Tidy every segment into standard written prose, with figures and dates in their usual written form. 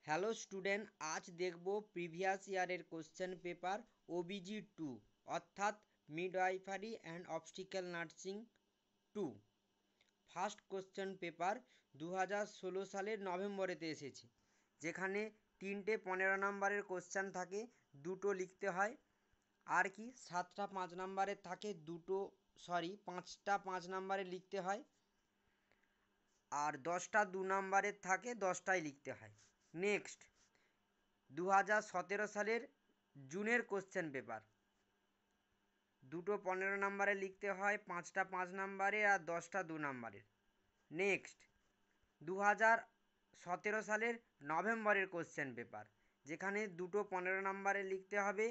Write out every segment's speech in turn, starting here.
Hello student, আজ দেখব previous ইয়ারের কোশ্চেন পেপার ওবিজি 2 অর্থাৎ midwifery and obstetrical nursing 2। First question paper 2016 সালের নভেম্বরেতে এসেছে, যেখানে 3টে 15 নম্বরের কোশ্চেন থাকে, 2টো লিখতে হয়। আর কি 7টা 5 নম্বরের থাকে, 5টা 5 নম্বরে লিখতে হয়। আর 10টা 2 নম্বরের থাকে, 10টাই লিখতে হয়। নেক্সট 2017 সালের জুনের কোশ্চেন পেপার, 2টো 15 নম্বরে লিখতে হয়, 5টা 5 নম্বরে আর 10টা 2 নম্বরের। নেক্সট 2017 সালের নভেম্বরের কোশ্চেন পেপার, যেখানে 2টো 15 নম্বরে লিখতে হবে,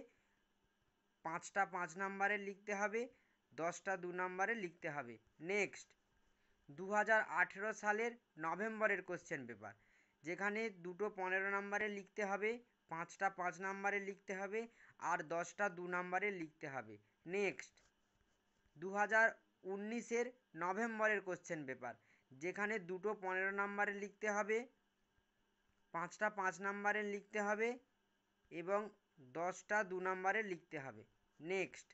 5টা 5 নম্বরে লিখতে হবে, 10টা 2 নম্বরে লিখতে হবে। নেক্সট 2018 সালের নভেম্বরের কোশ্চেন পেপার, যেখানে 2টো 15 নম্বরে লিখতে হবে, 5টা 5 নম্বরে লিখতে হবে আর 10টা 2 নম্বরে লিখতে হবে। নেক্সট 2019-এর নভেম্বরের কোশ্চেন পেপার, যেখানে 2টো 15 নম্বরে লিখতে হবে, 5টা 5 নম্বরে লিখতে হবে এবং 10টা 2 নম্বরে লিখতে হবে। নেক্সট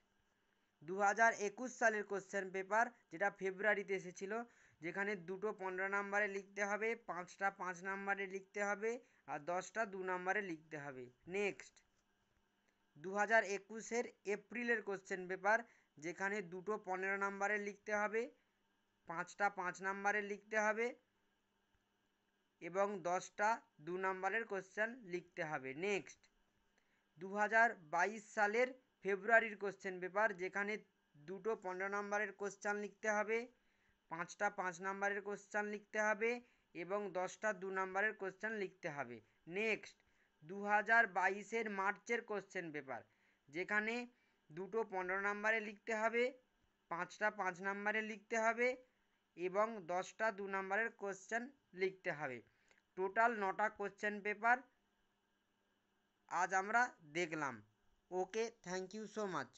2021 সালের কোশ্চেন পেপার, যেটা ফেব্রুয়ারিতে এসেছিল, যেখানে 2টো 15 নম্বরে লিখতে হবে, 5টা 5 নম্বরে লিখতে হবে আর 10টা 2 নম্বরে লিখতে হবে। নেক্সট 2021-এর এপ্রিলের কোশ্চেন পেপার, যেখানে 2টো 15 নম্বরে লিখতে হবে, 5টা 5 নম্বরে লিখতে হবে এবং 10টা 2 নম্বরের কোশ্চেন লিখতে হবে। নেক্সট 2022 সালের ফেব্রুয়ারির কোশ্চেন পেপার, যেখানে 2টো 15 নম্বরের কোশ্চেন লিখতে হবে, 5টা 5 নম্বরের কোশ্চেন লিখতে হবে এবং 10টা 2 নম্বরের কোশ্চেন লিখতে হবে। নেক্সট 2022-এর মার্চের কোশ্চেন পেপার, যেখানে 2টো 15 নম্বরে লিখতে হবে, 5টা 5 নম্বরে লিখতে হবে এবং 10টা 2 নম্বরের কোশ্চেন লিখতে হবে। টোটাল 9টা কোশ্চেন পেপার আজ আমরা দেখলাম। ওকে, থ্যাংক ইউ সো মাচ।